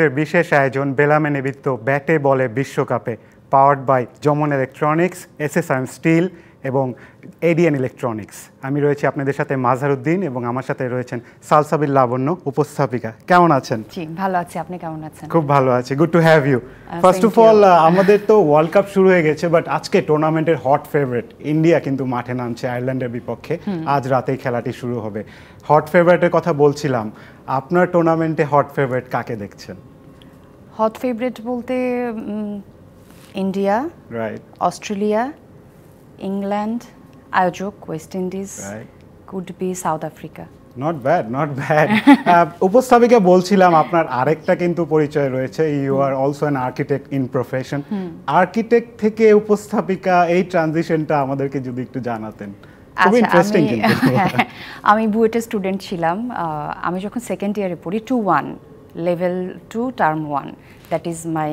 এর বিশেষ আয়োজন বেলামে নিমিত্ত ব্যাটে বলে বিশ্বকাপে powered by Yanam electronics, SSRM still এবং এডিএন ইলেকট্রনিক্স। আমি রয়েছি আপনাদের সাথে মাজহারউদ্দিন এবং আমার সাথে রয়েছেন সালসাবিল লাবণ্য, উপস্থাপিকা। কেমন আছেন? জি ভালো আছি, আপনি কেমন আছেন? খুব ভালো আছি, good to have you. First of all আমাদের তো ওয়ার্ল্ড কাপ শুরু হয়ে গেছে, বাট আজকে টুর্নামেন্টের হট ফেভারিট ইন্ডিয়া কিন্তু মাঠে নামছে আয়ারল্যান্ডের বিপক্ষে। আজ রাতেই খেলাটি শুরু হবে। হট ফেভারিটের কথা বলছিলাম, আপনার টুর্নামেন্টে হট ফেভারিট কাকে দেখছেন? হট ফেভারিট বলতে ইন্ডিয়া, রাইট, অস্ট্রেলিয়া, ইংল্যান্ড, আয়োজক West Indies, could be South Africa. Not bad, not bad. উপস্থাপিকা বলছিলাম আপনার আরেকটা কিন্তু পরিচয় রয়েছে, you are also an architect in profession. Architect থেকে উপস্থাপিকা, এই ট্রানজিশনটা আমাদেরকে যদি একটু জানাতেন। খুব ইন্টারেস্টিং কিন্তু। আমি বুয়েটের স্টুডেন্ট ছিলাম। আমি যখন সেকেন্ড ইয়ারে পড়ি, 2-1 level 2 term 1, that is my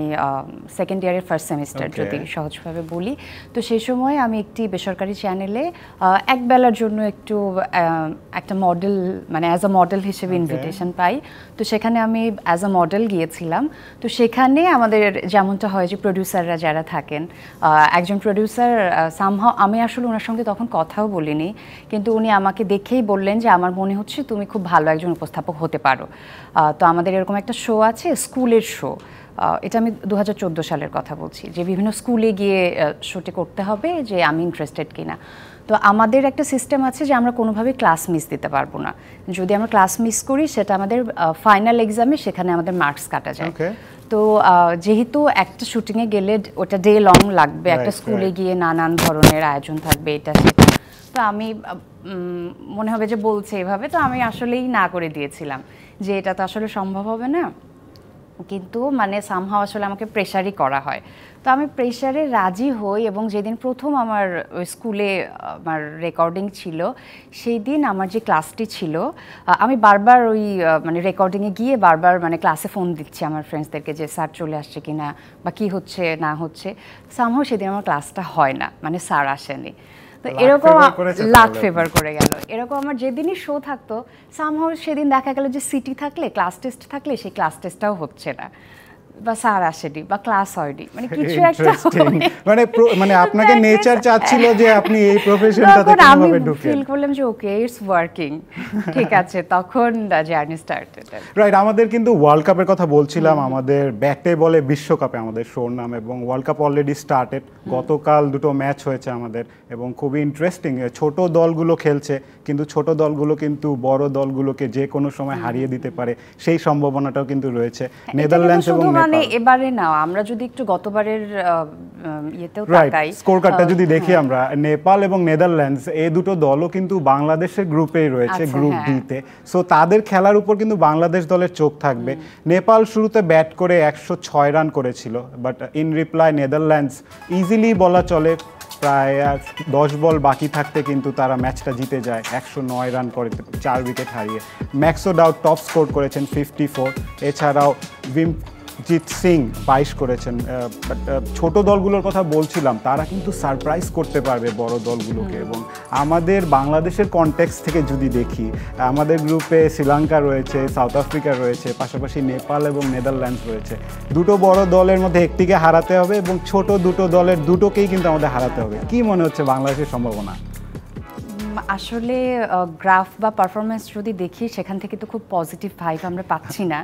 second ইয়ারের ফার্স্ট সেমিস্টার যদি সহজভাবে বলি। তো সেই সময় আমি একটি বেসরকারি চ্যানেলে এক বেলার জন্য একটা মডেল, মানে অ্যাজ আ মডেল হিসেবে ইনভিটেশন পাই। তো সেখানে আমি অ্যাজ আ মডেল গিয়েছিলাম। তো সেখানে আমাদের যেমনটা হয় যে প্রডিউসাররা যারা থাকেন, একজন প্রডিউসার সামহাও, আমি আসলে ওনার সঙ্গে তখন কথাও বলিনি, কিন্তু উনি আমাকে দেখেই বললেন যে আমার মনে হচ্ছে তুমি খুব ভালো একজন উপস্থাপক হতে পারো। তো আমাদের এরকম একটা শো আছে, স্কুলের শো। এটা আমি 2014 সালের কথা বলছি, যে বিভিন্ন স্কুলে গিয়ে শোটি করতে হবে, যে আমি ইন্টারেস্টেড কিনা। তো আমাদের একটা সিস্টেম আছে যে আমরা কোনোভাবেই ক্লাস মিস দিতে পারবো না। যদি আমরা ক্লাস মিস করি, সেটা আমাদের ফাইনাল এক্সামে সেখানে আমাদের মার্কস কাটা যায়। তো যেহেতু একটা শুটিংয়ে গেলে ওটা ডে লং লাগবে, একটা স্কুলে গিয়ে নানান ধরনের আয়োজন থাকবে, এটা সেটা। তো আমি মনে হবে যে বলছে এভাবে, তো আমি আসলেই না করে দিয়েছিলাম যে এটা তো আসলে সম্ভব হবে না। কিন্তু মানে সামহাও আসলে আমাকে প্রেশারই করা হয়। তো আমি প্রেশারে রাজি হই, এবং যেদিন প্রথম আমার স্কুলে আমার রেকর্ডিং ছিল, সেই দিন আমার যে ক্লাসটি ছিল, আমি বারবার ওই মানে রেকর্ডিংয়ে গিয়ে বারবার মানে ক্লাসে ফোন দিচ্ছি আমার ফ্রেন্ডসদেরকে যে স্যার চলে আসছে কিনা বা কী হচ্ছে না হচ্ছে। সামহাও সেদিন আমার ক্লাসটা হয় না, মানে স্যার আসেনি। তো এরকম লাক ফেভার করে গেল। এরকম আমার যেদিনই শো থাকতো, সামহাও সেদিন দেখা গেল যে সিটি থাকলে, ক্লাস টেস্ট থাকলে, সেই ক্লাস টেস্টটাও হচ্ছে না, বা স্যার আসেনি, বা ক্লাস হয়নি, মানে কিছু একটা মানে আপনাকে নেচার চাচ্ছিল যে আপনি এই প্রফেশনটাতে কিভাবে ঢুকেন। ফিল করলাম যে ওকে, ইটস ওয়ার্কিং, ঠিক আছে, তখন জার্নি স্টার্টেড। রাইট, আমাদের কিন্তু ওয়ার্ল্ড কাপের কথা বলছিলাম, আমাদের ব্যাটে বলে বিশ্বকাপে আমাদের শোর নাম, এবং ওয়ার্ল্ড কাপ অলরেডি স্টার্টেড। গতকাল দুটো ম্যাচ হয়েছে আমাদের, এবং খুবই ইন্টারেস্টিং। ছোট দলগুলো খেলছে, কিন্তু ছোট দলগুলো কিন্তু বড় দলগুলোকে যে কোনো সময় হারিয়ে দিতে পারে, সেই সম্ভাবনাটাও কিন্তু রয়েছে। নেদারল্যান্ডস এবং মানে এবারে না, আমরা যদি একটু গতবারের ইয়েতেও তাকাই, স্কোর কার্ডটা যদি দেখি আমরা, নেপাল এবং নেদারল্যান্ডস এই দুটো দলও কিন্তু বাংলাদেশের গ্রুপেই রয়েছে, গ্রুপ ডিতে। সো তাদের খেলার উপর কিন্তু বাংলাদেশ দলের চোখ থাকবে। নেপাল শুরুতে ব্যাট করে 106 রান করেছিল, but in reply Netherlands easily বলা চলে প্রায় 10 বল বাকি থাকতে কিন্তু তারা ম্যাচটা জিতে যায় 109 রান করে 4 উইকেট হারিয়ে। ম্যাক্সো ডাউট টপ স্কোর করেছেন 54, এছাড়াও জিৎ সিং 22 করেছেন। ছোট দলগুলোর কথা বলছিলাম, তারা কিন্তু সারপ্রাইজ করতে পারবে বড় দলগুলোকে। এবং আমাদের বাংলাদেশের কনটেক্সট থেকে যদি দেখি, আমাদের গ্রুপে শ্রীলঙ্কা রয়েছে, সাউথ আফ্রিকা রয়েছে, পাশাপাশি নেপাল এবং নেদারল্যান্ডস রয়েছে। দুটো বড় দলের মধ্যে একটিকে হারাতে হবে, এবং ছোট দুটো দলের দুটোকেই কিন্তু আমাদের হারাতে হবে। কি মনে হচ্ছে বাংলাদেশের সম্ভাবনা? আসলে গ্রাফ বা পারফরমেন্স যদি দেখি, সেখান থেকে তো খুব পজিটিভ ভাইব আমরা পাচ্ছি না।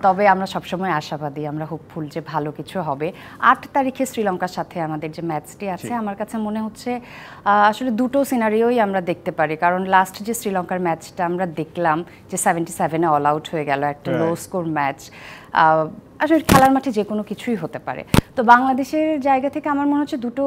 তবে আমরা সবসময় আশাবাদী, আমরা হোপফুল যে ভালো কিছু হবে। 8 তারিখে শ্রীলঙ্কার সাথে আমাদের যে ম্যাচটি আছে, আমার কাছে মনে হচ্ছে আসলে দুটো সিনারিওই আমরা দেখতে পারি। কারণ লাস্ট যে শ্রীলঙ্কার ম্যাচটা আমরা দেখলাম, যে 77-এ অল আউট হয়ে গেল, একটা লো স্কোর ম্যাচ। আসলে খেলার মাঠে যে কোনো কিছুই হতে পারে। তো বাংলাদেশের জায়গা থেকে আমার মনে হচ্ছে দুটো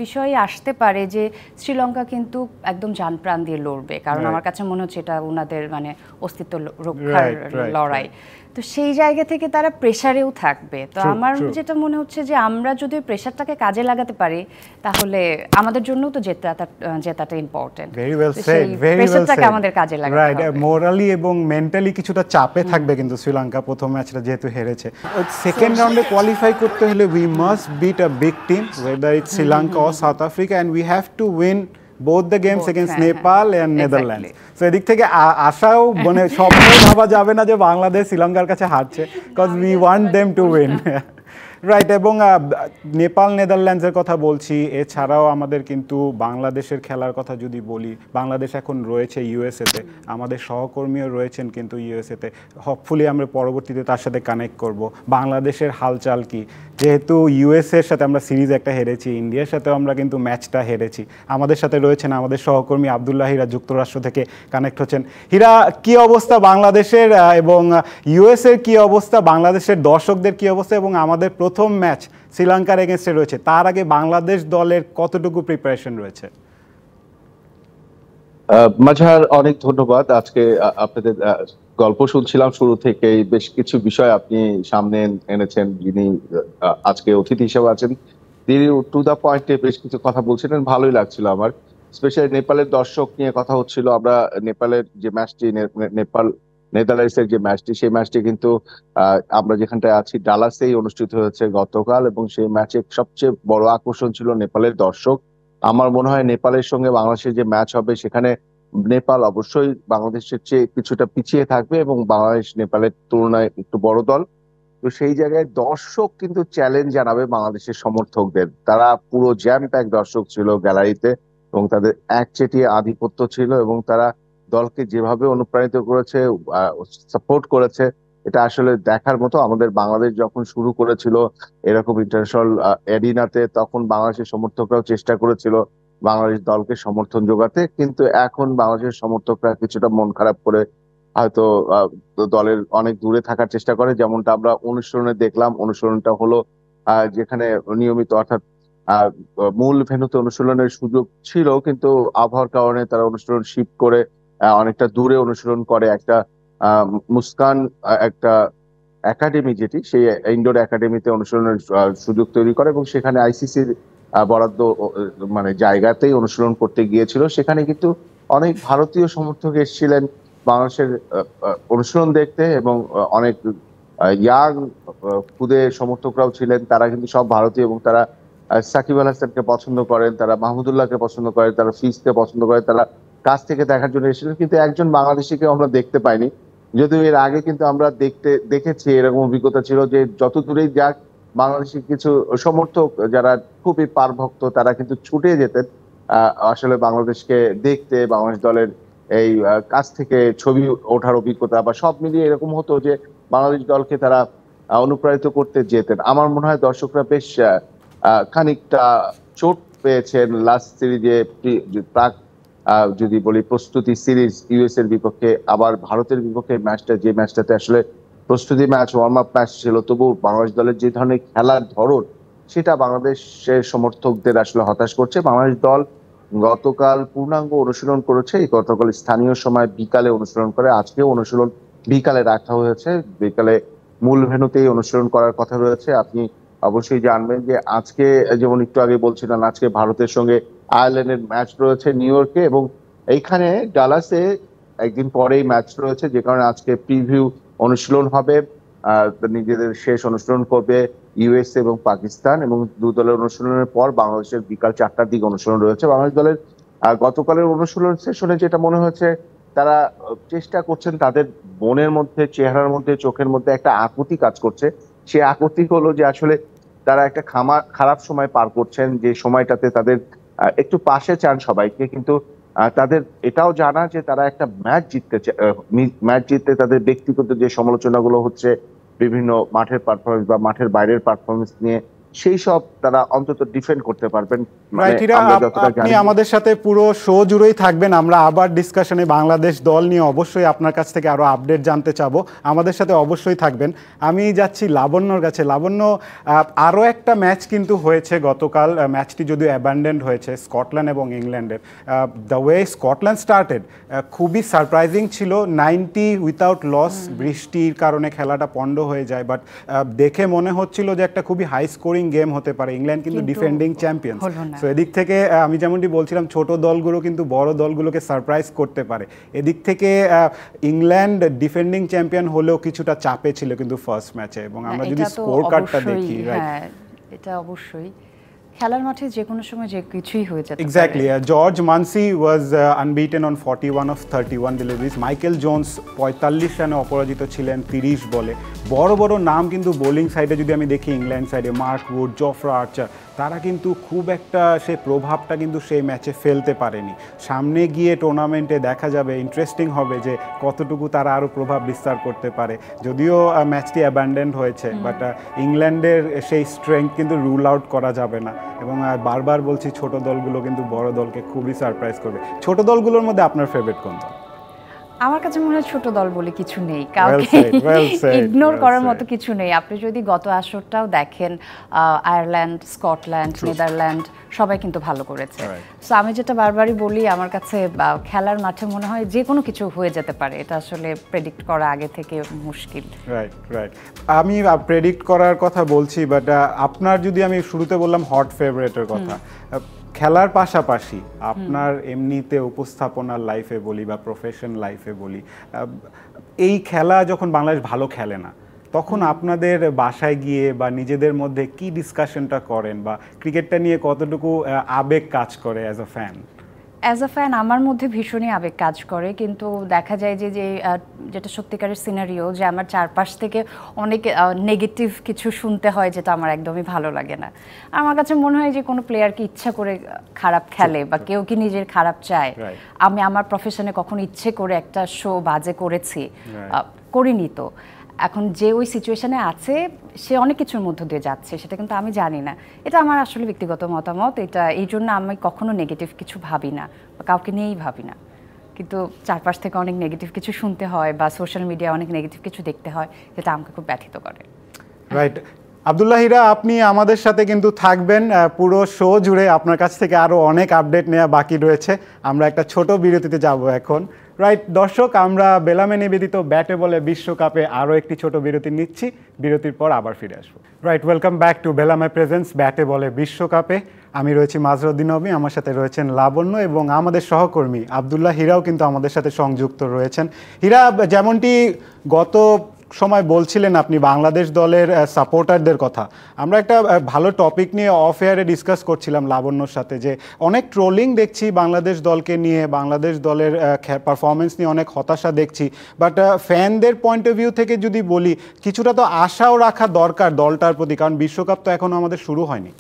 বিষয় আসতে পারে, যে শ্রীলঙ্কা কিন্তু একদম জান প্রাণ দিয়ে লড়বে, কারণ আমার কাছে মনে হচ্ছে এটা ওনাদের মানে অস্তিত্ব রক্ষার লড়াই। তো সেই জায়গা থেকে তারা প্রেসারেও থাকবে। তো আমার যেটা মনে হচ্ছে যে আমরা যদি প্রেসারটাকে কাজে লাগাতে পারি, তাহলে আমাদের জন্য তো জেতাটা important. Very well said, very well said. প্রেসারটাকে আমাদের কাজে লাগাতে হবে। রাইট, মোরালি এবং মেন্টালি কিছুটা চাপে থাকবে কিন্তু শ্রীলঙ্কা প্রথম ম্যাচটা যেহেতু হেরেছে। সেকেন্ড রাউন্ডে কোয়ালিফাই করতে হলে we must beat a big team, whether it's Sri Lanka or South Africa, and we have to win both the games Both, against হ্যাঁ, নেপাল হ্যাঁ, এন্ড exactly. নেদারল্যান্ডস। সো এদিক থেকে আশাও মানে স্বপ্নেও ভাবা যাবে না যে বাংলাদেশ শ্রীলঙ্কার কাছে হারছে, because we want them to win. Right, এবং নেপাল নেদারল্যান্ডসের কথা বলছি, এছাড়াও আমাদের কিন্তু বাংলাদেশের খেলার কথা যদি বলি, বাংলাদেশ এখন রয়েছে ইউএসএতে, আমাদের সহকর্মীও রয়েছেন কিন্তু ইউএসএতে। হোপফুলি আমরা পরবর্তীতে তার সাথে কানেক্ট করব। বাংলাদেশের হালচাল কি, যেহেতু ইউএসএর সাথে আমরা সিরিজ একটা হেরেছি, ইন্ডিয়ার সাথেও আমরা কিন্তু ম্যাচটা হেরেছি। আমাদের সাথে রয়েছেন আমাদের সহকর্মী আব্দুল্লাহ হীরা, যুক্তরাষ্ট্র থেকে কানেক্ট হচ্ছেন। হীরা, কি অবস্থা বাংলাদেশের এবং ইউএসএর কি অবস্থা, বাংলাদেশের দর্শকদের কি অবস্থা, এবং আমাদের প্রথম ম্যাচ শ্রীলঙ্কার এগেনস্টে রয়েছে, তার আগে বাংলাদেশ দলের কতটুকু প্রিপারেশন রয়েছে? মাঝার অনেক ধন্যবাদ। আজকে আপনাদের গল্প শুনছিলাম শুরু থেকে, বেশ কিছু বিষয় আপনি সামনে এনেছেন। যিনি আজকে অতিথি হিসেবে আছেন তিনি টু দা পয়েন্টে বেশ কিছু কথা বলছিলেন, ভালোই লাগছিল আমার। স্পেশালি নেপালের দর্শক নিয়ে কথা হচ্ছিল। আমরা নেপালের যে ম্যাচটি, নেপাল নেদারল্যান্ডসের যে ম্যাচটি, সেই ম্যাচটি কিন্তু আমরা যেখানটায় আছি ডালাসেই অনুষ্ঠিত হয়েছে গতকাল, এবং সেই ম্যাচে সবচেয়ে বড় আকর্ষণ ছিল নেপালের দর্শক। আমার মনে হয় নেপালের সঙ্গে বাংলাদেশের যে ম্যাচ হবে সেখানে নেপাল অবশ্যই বাংলাদেশের চেয়ে কিছুটা পিছিয়ে থাকবে, এবং বাংলাদেশ নেপালের তুলনায় একটু বড় দল। তো সেই জায়গায় দর্শক কিন্তু চ্যালেঞ্জ জানাবে বাংলাদেশের সমর্থকদের। তারা পুরো জ্যাম প্যাক দর্শক ছিল গ্যালারিতে, এবং তাদের একচেটিয়া আধিপত্য ছিল, এবং তারা দলকে যেভাবে অনুপ্রাণিত করেছে, সাপোর্ট করেছে, এটা আসলে দেখার মতো। আমাদের বাংলাদেশ যখন শুরু করেছিল এরকম ইন্টারন্যাশনাল এরিনাতে, তখন বাংলাদেশের সমর্থকরাও চেষ্টা করেছিল বাংলাদেশ দলকে সমর্থন জোগাতে, কিন্তু এখন বাংলাদেশের সমর্থকরা কিছুটা মন খারাপ করে হয়তো দলের অনেক দূরে থাকার চেষ্টা করে। যেমনটা আমরা অনুশীলনে দেখলাম, অনুশীলনটা হলো যেখানে নিয়মিত, অর্থাৎ মূল ভেন্যুতে অনুশীলনের সুযোগ ছিল, কিন্তু আবহাওয়ার কারণে তারা অনুশীলন শিফট করে অনেকটা দূরে অনুশীলন করে। একটা মুস্কান একটা একাডেমি, যেটি সেই ইনডোর একাডেমিতে অনুশীলনের সুযোগ তৈরি করে, এবং সেখানে আইসিসির বরাদ্দ মানে জায়গাতেই অনুশীলন করতে গিয়েছিল। সেখানে কিন্তু অনেক ভারতীয় সমর্থক এসেছিলেন বাংলাদেশের অনুশীলন দেখতে, এবং অনেক ইয়াং খুদে সমর্থকরাও ছিলেন। তারা কিন্তু সব ভারতীয়, এবং তারা সাকিব আল হাসানকে পছন্দ করেন, তারা মাহমুদুল্লাহকে পছন্দ করেন, তারা ফিজকে পছন্দ করেন, তারা কাছ থেকে দেখার জন্য এসেছিলেন। কিন্তু একজন বাংলাদেশিকে আমরা দেখতে পাইনি, যদিও এর আগে কিন্তু আমরা দেখেছি এরকম অভিজ্ঞতা ছিল যে যত দূরেই যাক, বাংলাদেশের কিছু সমর্থক যারা খুবই পারভক্ত, তারা কিন্তু ছুটে যেতেন আসলে বাংলাদেশকে দেখতে, বাংলাদেশ দলের এই কাছ থেকে ছবি ওঠার অভিজ্ঞতা, বা সব মিলিয়ে এরকম হতো যে বাংলাদেশ দলকে তারা অনুপ্রাণিত করতে যেতেন। আমার মনে হয় দর্শকরা বেশ খানিকটা চোট পেয়েছেন লাস্ট সিরিজে, প্রাক যদি বলি প্রস্তুতি সিরিজ ইউএস এর বিপক্ষে, আবার ভারতের বিপক্ষে ম্যাচটা, যে ম্যাচটাতে আসলে প্রস্তুতি ম্যাচ, ওয়ার্ম আপ ম্যাচ ছিল, তবু বাংলাদেশ দলের যে ধরনের খেলার ধরন, সেটা বাংলাদেশের সমর্থকদের আসলে হতাশ করছে। বাংলাদেশ দল গতকাল পূর্ণাঙ্গ অনুশীলন করেছে, গতকাল স্থানীয় সময় বিকালে অনুশীলন করে, আজকেও অনুশীলন বিকালে রাখা হয়েছে। বিকালে মূল ভেন্যুতেই অনুশীলন করার কথা রয়েছে। আপনি অবশ্যই জানবেন যে আজকে, যেমন একটু আগে বলছিলেন, আজকে ভারতের সঙ্গে আয়ারল্যান্ডের ম্যাচ রয়েছে নিউ ইয়র্কে, এবং এইখানে ডালাসে একদিন পরেই ম্যাচ রয়েছে, যে কারণে আজকে প্রিভিউ অনুশীলন হবে। নিজেদের শেষ অনুশীলন করবে ইউএসএ এবং পাকিস্তান, এবং দু দলের অনুশীলনের পর বাংলাদেশের বিকাল 4টার দিকে অনুশীলন রয়েছে। বাংলাদেশ দলের গতকালের অনুশীলন সেশনে যেটা মনে হয়েছে, তারা চেষ্টা করছেন, তাদের মনের মধ্যে, চেহারার মধ্যে, চোখের মধ্যে একটা আকুতি কাজ করছে। সে আকুতি হলো যে আসলে তারা একটা খারাপ সময় পার করছেন, যে সময়টাতে তাদের একটু পাশে চান সবাইকে, কিন্তু তাদের এটাও জানা যে তারা একটা ম্যাচ জিততে তাদের ব্যক্তিগত যে সমালোচনাগুলো হচ্ছে বিভিন্ন মাঠের পারফরমেন্স বা মাঠের বাইরের পারফরমেন্স নিয়ে, সেই সব তারা অন্তত ডিফেন্ড করতে পারবেন। আপনি আমাদের সাথে পুরো শো জুড়েই থাকবেন, আমরা আবার ডিসকাশনে বাংলাদেশ দল নিয়ে অবশ্যই আপনার কাছ থেকে আরো আপডেট জানতে চাবো, আমাদের সাথে অবশ্যই থাকবেন। আমি যাচ্ছি লাবণ্যর কাছে। লাবণ্য, আরো একটা ম্যাচ কিন্তু হয়েছে গতকাল, ম্যাচটি যদিও অ্যাবান্ডেন্ড হয়েছে, স্কটল্যান্ড এবং ইংল্যান্ডের। দ্য ওয়ে স্কটল্যান্ড স্টার্টেড খুবই সারপ্রাইজিং ছিল, 90 উইথাউট লস। বৃষ্টির কারণে খেলাটা পন্ড হয়ে যায়, বাট দেখে মনে হচ্ছিল যে একটা খুবই হাই স্কোরিং গেম হতে পারে। ইংল্যান্ড কিন্তু ডিফেন্ডিং চ্যাম্পিয়ন, তো এদিক থেকে আমি যেমনটি বলছিলাম, ছোট দলগুলো কিন্তু বড় দলগুলোকে সারপ্রাইজ করতে পারে। এদিক থেকে ইংল্যান্ড ডিফেন্ডিং চ্যাম্পিয়ন হলেও কিছুটা চাপে ছিল কিন্তু ফার্স্ট ম্যাচে, এবং আমরা যদি স্কোর কার্ডটা দেখি, হ্যাঁ এটা অবশ্যই খেলার মাঠে যে কোনো সময় যে কিছুই হয়ে যেতে পারে। Exactly. George Muncy was unbeaten on 41 of 31 deliveries. Michael Jones 45 রানে অপরাজিত ছিলেন 30 বলে। বড় বড় নাম কিন্তু বোলিং সাইডে যদি আমি দেখি ইংল্যান্ড সাইডে মার্ক উড, জফরা আর্চার, তারা কিন্তু খুব একটা সেই প্রভাবটা কিন্তু সেই ম্যাচে ফেলতে পারেনি। সামনে গিয়ে টুর্নামেন্টে দেখা যাবে, ইন্টারেস্টিং হবে যে কতটুকু তারা আরও প্রভাব বিস্তার করতে পারে। যদিও ম্যাচটি অ্যাবান্ডেন্ড হয়েছে, বাট ইংল্যান্ডের সেই স্ট্রেংথ কিন্তু রুল আউট করা যাবে না। এবং বারবার বলছি, ছোট দলগুলো কিন্তু বড় দলকে খুবই সারপ্রাইজ করবে। ছোট দলগুলোর মধ্যে আপনার ফেভারিট কোন দল? আমার কাছে মনে হয় ছোট দল বলে কিছু নেই, কাউকে ইগনোর করার মতো কিছু নেই। আপনি যদি গত আসরটাও দেখেন, আয়ারল্যান্ড, স্কটল্যান্ড, নেদারল্যান্ড সবাই কিন্তু ভালো করেছে। সো আমি যেটা বারবারই বলি, আমার কাছে খেলার মাঠে মনে হয় যে কোনো কিছু হয়ে যেতে পারে, এটা আসলে প্রেডিক্ট করা আগে থেকে মুশকিল। রাইট রাইট, আমি প্রেডিক্ট করার কথা বলছি, বাট আপনার যদি আমি শুরুতে বললাম হট ফেভারিটের কথা, খেলার পাশাপাশি আপনার এমনিতে উপস্থাপনার লাইফে বলি বা প্রফেশন লাইফে বলি, এই খেলা যখন বাংলাদেশ ভালো খেলে না, তখন আপনাদের বাসায় গিয়ে বা নিজেদের মধ্যে কি ডিসকাশনটা করেন, বা ক্রিকেটটা নিয়ে কতটুকু আবেগ কাজ করে as a fan? As a fan আমার মধ্যে ভীষণই আবেগ কাজ করে, কিন্তু দেখা যায় যে যেটা সত্যিকারের সিনারিও, যে আমার চারপাশ থেকে অনেক নেগেটিভ কিছু শুনতে হয়, যেটা আমার একদমই ভালো লাগে না। আমার কাছে মনে হয় যে কোনো প্লেয়ার কি ইচ্ছা করে খারাপ খেলে, বা কেউ কি নিজের খারাপ চায়? আমি আমার প্রফেশনে কখনো ইচ্ছে করে একটা শো বাজে করেছি? করিনি তো। এখন যে ওই সিচুয়েশনে আছে, সে অনেক কিছুর মধ্য দিয়ে যাচ্ছে, সেটা কিন্তু আমি জানি না। এটা আমার আসলে ব্যক্তিগত মতামত। এটা এই জন্য আমি কখনো নেগেটিভ কিছু ভাবি না, বা কাউকে নিয়েই ভাবি না। কিন্তু চারপাশ থেকে অনেক নেগেটিভ কিছু শুনতে হয়, বা সোশ্যাল মিডিয়ায় অনেক নেগেটিভ কিছু দেখতে হয়, যেটা আমাকে খুব ব্যথিত করে। রাইট। আব্দুল্লাহ হীরা, আপনি আমাদের সাথে কিন্তু থাকবেন পুরো শো জুড়ে। আপনার কাছ থেকে আরও অনেক আপডেট নেওয়া বাকি রয়েছে। আমরা একটা ছোট বিরতিতে যাব এখন। রাইট দর্শক, আমরা বেলামে নিবেদিত ব্যাটে বলে বিশ্বকাপে আরও একটি ছোট বিরতি নিচ্ছি। বিরতির পর আবার ফিরে আসবো। রাইট, ওয়েলকাম ব্যাক টু বেলামে প্রেজেন্স ব্যাটে বলে বিশ্বকাপে। আমি রয়েছি মাজরুদ্দিন নবী, আমার সাথে রয়েছেন লাবণ্য, এবং আমাদের সহকর্মী আব্দুল্লাহ হীরাও কিন্তু আমাদের সাথে সংযুক্ত রয়েছেন। হীরা, যেমনটি গত সময় বলছিলেন আপনি বাংলাদেশ দলের সাপোর্টারদের কথা, আমরা একটা ভালো টপিক নিয়ে অফ এয়ারে ডিসকাস করছিলাম লাবণ্যর সাথে, যে অনেক ট্রোলিং দেখছি বাংলাদেশ দলকে নিয়ে, বাংলাদেশ দলের পারফরমেন্স নিয়ে অনেক হতাশা দেখছি। বাট ফ্যানদের পয়েন্ট অফ ভিউ থেকে যদি বলি, কিছুটা তো আশাও রাখা দরকার দলটার প্রতি, কারণ বিশ্বকাপ তো এখনো আমাদের শুরু হয়নি।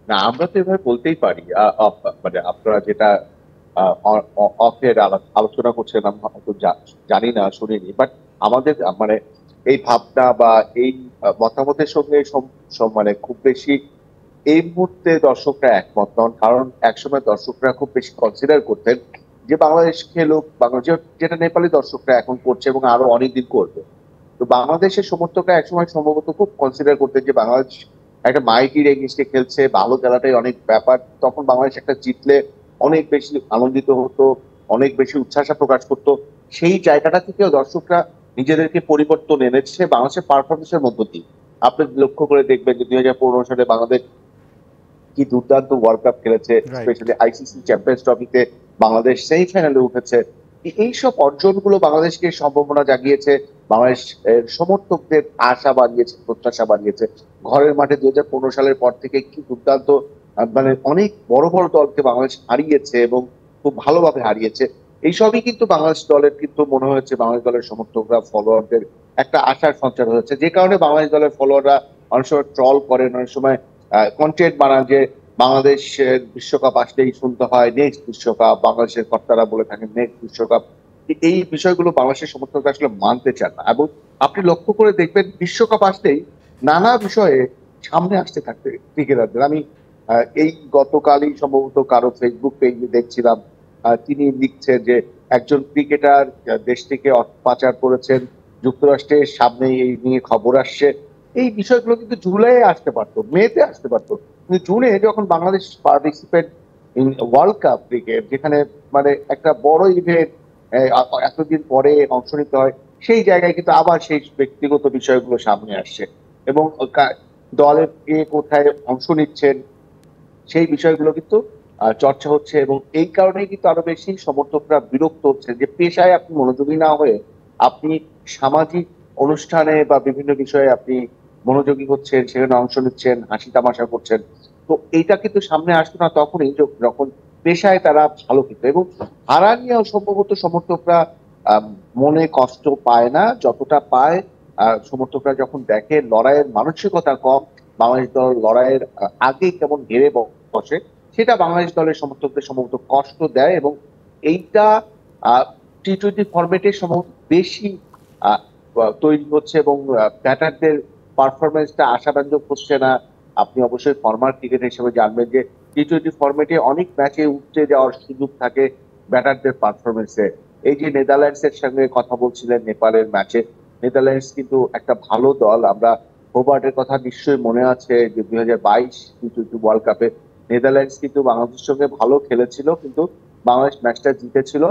না, আমরা তো এভাবে বলতেই পারি। মানে আপনারা যেটা অফের আলোচনা করছেন, আমি হয়তো জানি না, শুনিনি, বাট আমাদের মানে এই ভাবনা বা এই মতামতের সঙ্গে মানে খুব বেশি এই মুহূর্তে দর্শকরা একমত নন। কারণ একসময় দর্শকরা খুব বেশি কনসিডার করতেন যে বাংলাদেশ খেলুক, বাংলাদেশ, যেটা নেপালি দর্শকরা এখন করছে এবং আরো অনেকদিন করবে। তো বাংলাদেশের সমর্থকরা একসময় সম্ভবত খুব কনসিডার করতেন যে বাংলাদেশ একটা মাইটির এগেইনস্টে খেলছে, ভালো খেলাটাই অনেক ব্যাপার। তখন বাংলাদেশ একটা জিতলে অনেক বেশি আনন্দিত হতো, অনেক বেশি উচ্ছ্বাসা প্রকাশ করতো। সেই জায়গাটা থেকেও দর্শকরা নিজেদেরকে পরিবর্তন এনেছে বাংলাদেশের পারফরমেন্সের মধ্য দিয়ে। আপনি লক্ষ্য করে দেখবেন যে 2015 সালে বাংলাদেশ কি দুর্দান্ত ওয়ার্ল্ড কাপ খেলেছে, স্পেশালি আইসিসি চ্যাম্পিয়ন্স ট্রফিতে বাংলাদেশ সেমিফাইনালে উঠেছে। এইসব অর্জনগুলো বাংলাদেশকে সম্ভাবনা জাগিয়েছে, বাংলাদেশ সমর্থকদের আশা বাড়িয়েছে, প্রত্যাশা বাড়িয়েছে। ঘরের মাঠে 2015 সালের পর থেকে কি দুর্দান্ত, মানে অনেক বড় বড় দলকে বাংলাদেশ হারিয়েছে এবং খুব ভালোভাবে হারিয়েছে। এইসবই কিন্তু বাংলাদেশ দলের কিন্তু মনে হয়েছে বাংলাদেশ দলের সমর্থকরা, ফলোয়ারদের একটা আশার সঞ্চার হয়েছে, যে কারণে বাংলাদেশ দলের ফলোয়াররা অনেক সময় ট্রল করেন, অনেক সময় কন্টেন্ট বানান যে বাংলাদেশের বিশ্বকাপ আসলেই শুনতে হয় নেক্সট বিশ্বকাপ, বাংলাদেশের কর্তারা বলে থাকেন নেক্সট বিশ্বকাপ। এই বিষয়গুলো বাংলাদেশের সমর্থকরা আসলে মানতে চান না, এবং আপনি লক্ষ্য করে দেখবেন বিশ্বকাপ আসলেই নানা বিষয়ে সামনে আসতে থাকবে ক্রিকেটারদের। আমি এই গতকালই সম্ভবত কারো ফেসবুক পেজে দেখছিলাম, তিনি লিখছেন যে একজন ক্রিকেটার দেশ থেকে অর্থ পাচার করেছেন, যুক্তরাষ্ট্রের সামনে এই নিয়ে খবর আসছে। এই বিষয়গুলো কিন্তু জুলাইয়ে আসতে পারতো, মেতে আসতে পারতো, কিন্তু জুনে যখন Bangladesh participate in world cup cricket, যেখানে মানে একটা বড় ইভেন্ট এতদিন পরে অংশ নিতে হয়, সেই জায়গায় কিন্তু আবার সেই ব্যক্তিগত বিষয়গুলো সামনে আসছে, এবং দলের কে কোথায় অংশ নিচ্ছেন সেই বিষয়গুলো কিন্তু চর্চা হচ্ছে। এবং এই কারণেই কিন্তু আরো বেশি সমর্থকরা বিরক্ত হচ্ছেন যে পেশায় আপনি মনোযোগী না হয়ে আপনি সামাজিক অনুষ্ঠানে বা বিভিন্ন বিষয়ে আপনি মনোযোগী হচ্ছেন, সেখানে অংশ নিচ্ছেন, হাসি তামাশা করছেন। তো এইটা কিন্তু সামনে আসতো না তখনই যখন পেশায় তারা ভালো খেলত, এবং হারা নিয়েও সম্ভবত সমর্থকরা আহ, মনে কষ্ট পায় না যতটা পায় সমর্থকরা যখন দেখে লড়াইয়ের মানসিকতা কম, বাংলাদেশ দল লড়াইয়ের আগে কেমন হেরে বসে, সেটা বাংলাদেশ দলের সমর্থকদের সম্ভবত কষ্ট দেয়। এবং এইটা টি-টোয়েন্টি ফরম্যাটে সম্ভবত বেশি আহ, তৈরি হচ্ছে, এবং ব্যাটারদের পারফরমেন্সটা আশাব্যঞ্জক হচ্ছে না। আপনি অবশ্যই ফরমার ক্রিকেট হিসেবে জানবেন যে টি-টোয়েন্টি ফরম্যাটে অনেক ম্যাচে উঠতে যাওয়ার সুযোগ থাকে ব্যাটারদের পারফরমেন্সে। এই যে নেদারল্যান্ডস এর সঙ্গে কথা বলছিলেন নেপালের ম্যাচে, নেদারল্যান্ডস কিন্তু একটা ভালো দল। আমরা হোবার্টের কথা নিশ্চয়ই মনে আছে যে 2022 টি-টোয়েন্টি ওয়ার্ল্ড কাপে নেদারল্যান্ডস কিন্তু বাংলাদেশের সঙ্গে ভালো খেলেছিল, কিন্তু বাংলাদেশ ম্যাচটা জিতেছিল।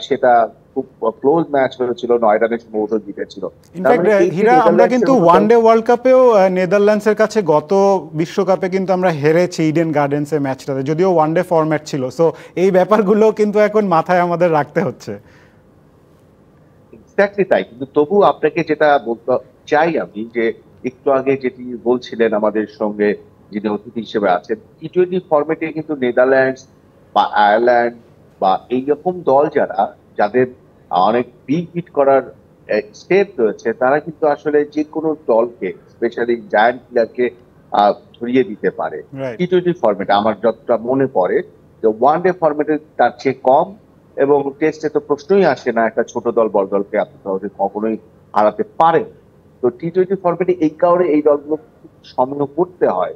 সেটা খুব ক্লোজ ম্যাচ হয়েছিল, 9 রানে সম্ভবত জিতেছিল। ইনফ্যাক্ট হীরা, আমরা কিন্তু ওয়ানডে ওয়ার্ল্ড কাপেও নেদারল্যান্ডসের কাছে গত বিশ্বকাপে কিন্তু আমরা হেরেছি ইডেন গার্ডেন্সের ম্যাচটাতে, যদিও ওয়ানডে ফরম্যাট ছিল। সো এই ব্যাপারগুলো কিন্তু এখন মাথায় আমাদের রাখতে হচ্ছে। এক্স্যাক্টলি তাই, কিন্তু তবু আপনাকে যেটা বলতে চাই আমি, যে একটু আগে যেটি বলছিলেন আমাদের সঙ্গে যিনি অতিথি হিসেবে আছেন, টি-টোয়েন্টি ফরম্যাটে কিন্তু নেদারল্যান্ডস বা আয়ারল্যান্ড বা এইরকম দল যাদের অনেক বিগ হিট করার স্টেপ রয়েছে, তারা কিন্তু আসলে যে কোনো দলকে, স্পেশালি জায়ান্ট প্লেয়ারকে ধরিয়ে দিতে পারে টি-টোয়েন্টি ফরম্যাটে। আমার যতটা মনে পড়ে যে ওয়ানডে ফরম্যাটে তার চেয়ে কম, এবং টেস্টে তো প্রশ্নই আসে না একটা ছোট দল বড় দলকে আপনি সহজে কখনোই হারাতে পারেন। তো টি-টোয়েন্টি ফরম্যাটে এই কারণে এই দলগুলো সামনে করতে হয়।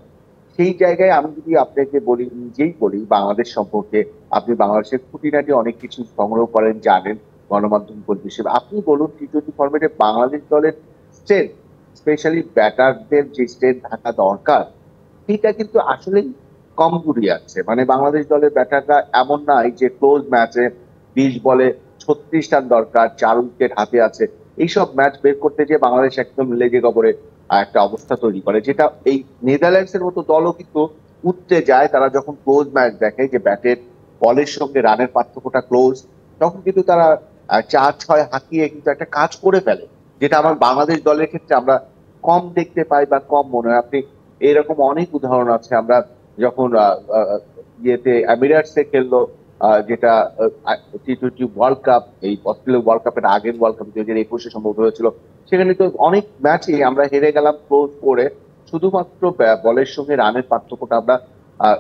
সেই জায়গায় আমি যদি আপনাকে বলি, নিজেই বলি বাংলাদেশ সম্পর্কে, আপনি বাংলাদেশের খুঁটিনাটি অনেক কিছু সংগ্রহ করেন, জানেন গণমাধ্যম কর্মী হিসেবে, আপনি বলুন টি-টোয়েন্টি ফরম্যাটে বাংলাদেশ দলের স্ট্রেংথ, স্পেশালি ব্যাটারদের যে স্ট্রেংথ থাকা দরকার, সেটা কিন্তু আসলেই কম গুড়িয়ে আছে। মানে বাংলাদেশ দলের ব্যাটাররা এমন নাই যে ক্লোজ ম্যাচে 20 বলে 36 রান দরকার, 4 উইকেট হাতে আছে, এইসব ম্যাচ বের করতে যে বাংলাদেশ একদম লেগে গবরে একটা অবস্থা তৈরি করে, যেটা এই নেদারল্যান্ডস এর মতো দলও কিন্তু উঠতে যায়। তারা যখন ক্লোজ ম্যাচ দেখে যে ব্যাটের বলের সঙ্গে রানের পার্থক্যটা ক্লোজ, তখন কিন্তু তারা 4-6 হাঁকিয়ে কিন্তু একটা কাজ করে ফেলে, যেটা আমার বাংলাদেশ দলের ক্ষেত্রে আমরা কম দেখতে পাই বা কম মনে হয়। আপনি এরকম অনেক উদাহরণ আছে। আমরা যখন ইয়েতে এমিরেটসে খেললো, যেটা টি-টোয়েন্টি ওয়ার্ল্ড কাপ, এই অস্ট্রেলিয়া ওয়ার্ল্ড কাপের আগের ওয়ার্ল্ড কাপ 2021 সম্ভবত হয়েছিল, সেখানে তো অনেক ম্যাচে আমরা হেরে গেলাম ক্লোজ করে, শুধুমাত্র বলের সঙ্গে রানের পার্থক্যটা আমরা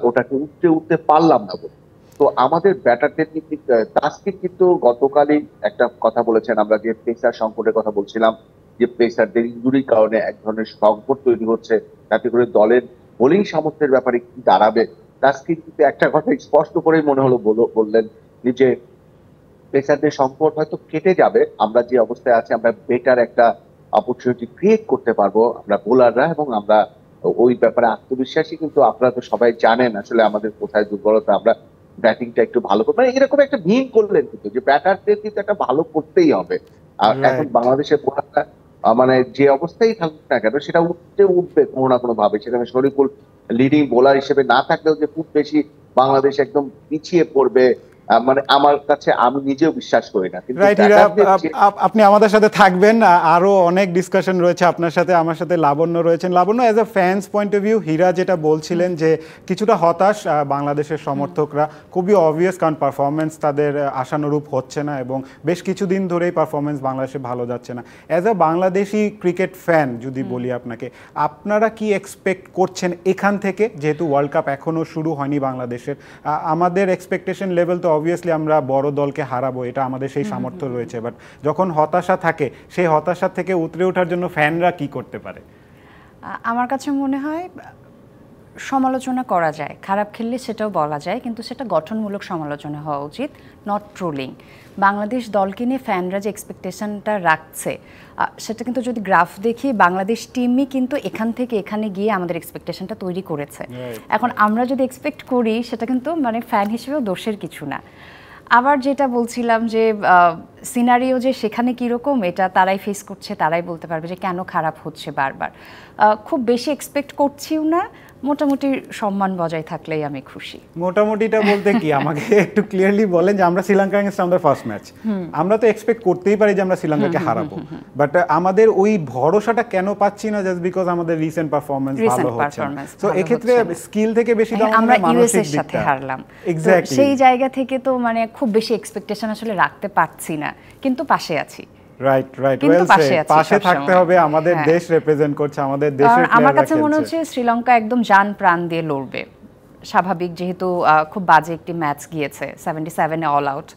ওটাকে উঠতে পারলাম না বলে। তো আমাদের ব্যাটারদের কিন্তু তাসকিন কিন্তু গতকালই একটা কথা বলেছেন, আমরা যে পেসার সংকটের কথা বলছিলাম, যে পেসারদের ইনজুরির কারণে এক ধরনের সংকট তৈরি হচ্ছে, তাতে করে দলের বোলিং সামর্থ্যের ব্যাপারে কি দাঁড়াবে। তাসকিন কিন্তু একটা কথা স্পষ্ট করেই মনে হলো বললেন যে পেসারদের সংকট হয়তো কেটে যাবে, আমরা যে অবস্থায় আছি আমরা বেটার একটা অপরচুনিটি ক্রিয়েট করতে পারবো আমরা বোলাররা, এবং আমরা ওই ব্যাপারে আত্মবিশ্বাসী। কিন্তু আপনারা তো সবাই জানেন আসলে আমাদের কোথায় দুর্বলতা, আমরা ব্যাটিংটা একটু ভালো করবো, মানে এরকম একটা ভিন করলেন কিন্তু যে ব্যাটারদের কিন্তু একটা ভালো করতেই হবে। আর এখন বাংলাদেশের বোলাররা মানে যে অবস্থায় থাকুক না কেন, সেটা উঠবে কোনো না কোনো ভাবে। সেখানে শরীফুল লিডিং বোলার হিসেবে না থাকলেও যে খুব বেশি বাংলাদেশ একদম পিছিয়ে পড়বে, মানে আমার কাছে আমি নিজেও বিশ্বাস করি না। কিন্তু আপনি আমাদের সাথে থাকবেন, আরো অনেক ডিসকাশন রয়েছে আপনার সাথে, আমার সাথে লাবণ্য রয়েছেন। Labonno, as a fan's point of view, Hira যেটা বলছিলেন যে কিছুটা হতাশ বাংলাদেশের সমর্থকরা, খুবই অবভিয়াস, কারণ পারফরমেন্স তাদের আশানুরূপ হচ্ছে না এবং বেশ কিছুদিন ধরেই পারফরমেন্স বাংলাদেশে ভালো যাচ্ছে না। As a Bangladeshi cricket fan যদি বলি আপনাকে, আপনারা কি এক্সপেক্ট করছেন এখান থেকে, যেহেতু ওয়ার্ল্ড কাপ এখনো শুরু হয়নি বাংলাদেশের? আমাদের এক্সপেকটেশন লেভেল তো অবভিয়াসলি আমরা বড় দলকে হারাবো, এটা আমাদের সেই সামর্থ্য রয়েছে, বাট যখন হতাশা থাকে, সেই হতাশা থেকে উতরে ওঠার জন্য ফ্যানরা কি করতে পারে? আমার কাছে মনে হয় সমালোচনা করা যায়, খারাপ খেললে সেটাও বলা যায়, কিন্তু সেটা গঠনমূলক সমালোচনা হওয়া উচিত, নট ট্রোলিং। বাংলাদেশ দলকে নিয়ে ফ্যানরা যে এক্সপেকটেশনটা রাখছে, সেটা কিন্তু যদি গ্রাফ দেখি, বাংলাদেশ টিমই কিন্তু এখান থেকে এখানে গিয়ে আমাদের এক্সপেকটেশনটা তৈরি করেছে। এখন আমরা যদি এক্সপেক্ট করি, সেটা কিন্তু মানে ফ্যান হিসেবেও দোষের কিছু না। আবার যেটা বলছিলাম যে সিনারিও যে সেখানে কীরকম, এটা তারাই ফেস করছে, তারাই বলতে পারবে যে কেন খারাপ হচ্ছে বারবার। খুব বেশি এক্সপেক্ট করছিও না, মোটামুটি সম্মান বজায় থাকলেই আমি খুশি। মোটামুটিটা বলতে কি আমাকে একটু ক্লিয়ারলি বলেন যে আমরা শ্রীলঙ্কা এগেইনস্ট আমাদের ফার্স্ট ম্যাচ, আমরা তো এক্সপেক্ট করতেই পারি যে আমরা শ্রীলঙ্কাকে হারাবো, বাট আমাদের ওই ভরসাটা কেন পাচ্ছি না? জাস্ট বিকজ আমাদের রিসেন্ট পারফরম্যান্স ভালো হচ্ছে না। সো এই ক্ষেত্রে স্কিল থেকে বেশি দাম আমরা ইউএস এর সাথে হারলাম, এক্স্যাক্টলি সেই জায়গা থেকে তো মানে খুব বেশি এক্সপেকটেশন আসলে রাখতে পারছি না, কিন্তু পাশে আছি। রাইট ওয়েল সেড, পাশে থাকতে হবে, আমাদের দেশ রিপ্রেজেন্ট করছে, আমাদের দেশের প্লেয়াররা। আমার কাছে মনে হচ্ছে শ্রীলঙ্কা একদম জান প্রাণ দিয়ে লড়বে, স্বাভাবিক, যেহেতু খুব বাজে একটি ম্যাচ গিয়েছে 77-এ অল আউট,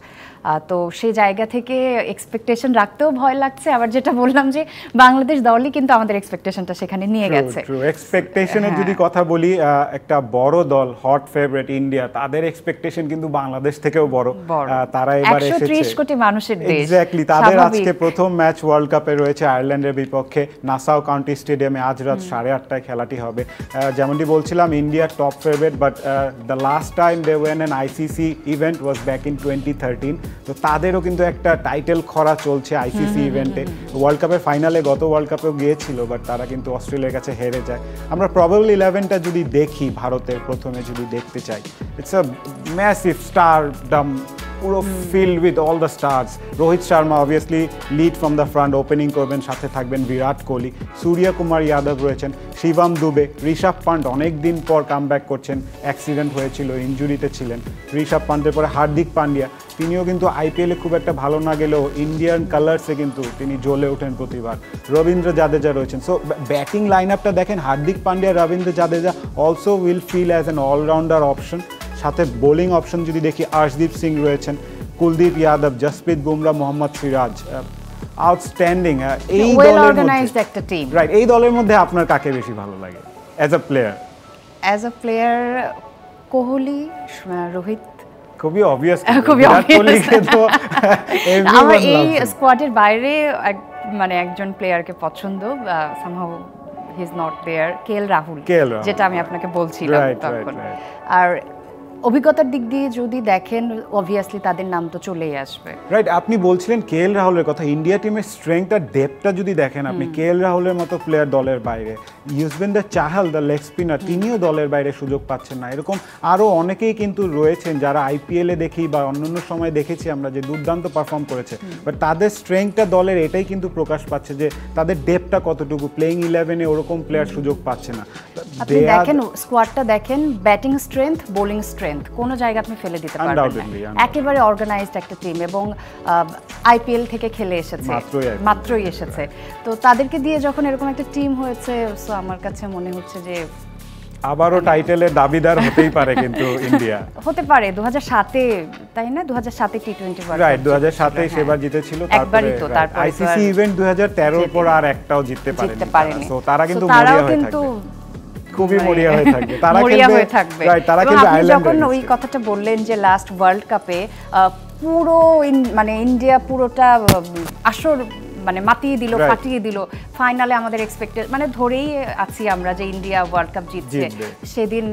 তো সেই জায়গা থেকে এক্সপেকটেশন রাখতেও ভয় লাগছে। আবার যেটা বললাম যে বাংলাদেশ দলই কিন্তু আমাদের এক্সপেকটেশনটা সেখানে নিয়ে গেছে। এক্সপেকটেশনের যদি কথা বলি, একটা বড় দল হট ফেভারিট ইন্ডিয়া, তাদের এক্সপেকটেশন কিন্তু বাংলাদেশ থেকেও বড়। তারা এবারে এসেছে 130 কোটি মানুষের দেশ, এক্স্যাক্টলি। তাদের আজকে প্রথম ম্যাচ ওয়ার্ল্ড কাপে রয়েছে আয়ারল্যান্ডের বিপক্ষে নাসাউ কাউন্টি স্টেডিয়ামে। আজ রাত 8:30টায় খেলাটি হবে। যেমনটি বলছিলাম, India top favourite, but the last time they won an ICC event was back in 2013। তো তাদেরও কিন্তু একটা টাইটেল খরা চলছে আইসিসি ইভেন্টে। ওয়ার্ল্ড কাপের ফাইনালে, গত ওয়ার্ল্ড কাপেও গিয়েছিল, বাট তারা কিন্তু অস্ট্রেলিয়ার কাছে হেরে যায়। আমরা প্রবাবল 11টা যদি দেখি, ভারতের প্রথমে যদি দেখতে চাই, ইটস আ ম্যাসিভ স্টারডম, পুরো filled with all the stars. Rohit Sharma obviously lead from the front, opening করবেন, সাথে থাকবেন বিরাট কোহলি, সূর্য কুমার যাদব রয়েছেন, শিবম দুবে, ঋষভ পান্ট অনেক দিন পর কামব্যাক করছেন, অ্যাক্সিডেন্ট হয়েছিল, ইনজুরিতে ছিলেন। ঋষভ পান্টের পরে হার্দিক পান্ডিয়া, তিনিও কিন্তু আইপিএলে খুব একটা ভালো না গেলেও ইন্ডিয়ান কালার্সে কিন্তু তিনি জ্বলে ওঠেন প্রতিবার। রবীন্দ্র জাদেজা রয়েছেন। সো ব্যাটিং লাইন আপটা দেখেন, Hardik Pandya, Ravindra Jadeja also will fill as an allrounder option. সাথে বোলিং অপশন যদি দেখি, আর্শদীপ সিং রয়েছেন, কুলদীপ যাদব, জসপ্রীত বুমরা, মোহাম্মদ সিরাজ, আউটস্ট্যান্ডিং। এই দলের মধ্যে একটা টিম, রাইট, এই দলের মধ্যে আপনার কাকে বেশি ভালো লাগে as a player? As a player Kohli, Rohit, খুবই অবভিয়াস। আমার এই স্কোয়াডের বাইরে মানে একজন প্লেয়ারকে পছন্দ, somehow he is not there, KL Rahul, যেটা আমি আপনাকে বলছিলাম তখন। আর অভিজ্ঞতার দিক দিয়ে যদি দেখেন, অবভিয়াসলি তাদের নাম তো চলেই আসবে। রাইট, আপনি বলছিলেন কেএল রাহুলের কথা। ইন্ডিয়া টিমের স্ট্রেংথ আর ডেপথটা যদি দেখেন আপনি, কেএল রাহুলের মতো প্লেয়ার দলের বাইরে, Yuzvendra Chahal the leg spinner, তিনিও দলের বাইরে সুযোগ পাচ্ছেন না। এরকম আরও অনেকেই কিন্তু রয়েছেন যারা আইপিএলে দেখি বা অন্যান্য সময় দেখেছি আমরা যে দুর্দান্ত পারফর্ম করেছে, বাট তাদের স্ট্রেংথটা দলের এটাই কিন্তু প্রকাশ পাচ্ছে যে তাদের ডেপথটা কতটুকু, প্লেইং 11-এ ওরকম প্লেয়ার সুযোগ পাচ্ছে না। আপনি দেখেন স্কোয়াডটা দেখেন, ব্যাটিং স্ট্রেংথ, বোলিং স্ট্রেংথ কোনো জায়গা আপনি ফেলে দিতে পারবেন না। একেবারে অর্গানাইজড একটা টিম, এবং আইপিএল থেকে খেলে এসেছে, মাত্রই এসেছে। তো তাদেরকে দিয়ে যখন এরকম একটা টিম হয়েছে, সো আমার কাছে মনে হচ্ছে যে আবারও টাইটেলের দাবিদার হতেই পারে কিন্তু ইন্ডিয়া। হতে পারে 2007-এ, তাই না? 2007-এ টি20 ওয়ার্ল্ড কাপ, রাইট, 2007-এ সেবার জিতেছিল। তারপরে আইসিসি ইভেন্ট 2013-এর পর আর একটাও জিততে পারেনি। সো তারা কিন্তু মরিয়া হয়ে থাকবে, খুবই মরিয়া হয়ে থাকবে। তারা খেলবে, রাইট, তারা খেলবে আয়ারল্যান্ড। যখন ওই কথাটা বললেন যে লাস্ট ওয়ার্ল্ড কাপে পুরো মানে ইন্ডিয়া পুরোটা আসর মানে মাতিয়ে দিল, ফাটিয়ে দিল, ফাইনালে আমাদের এক্সপেক্টেড মানে ধরেই আছি আমরা যে ইন্ডিয়া ওয়ার্ল্ড কাপ জিতছে। সেদিন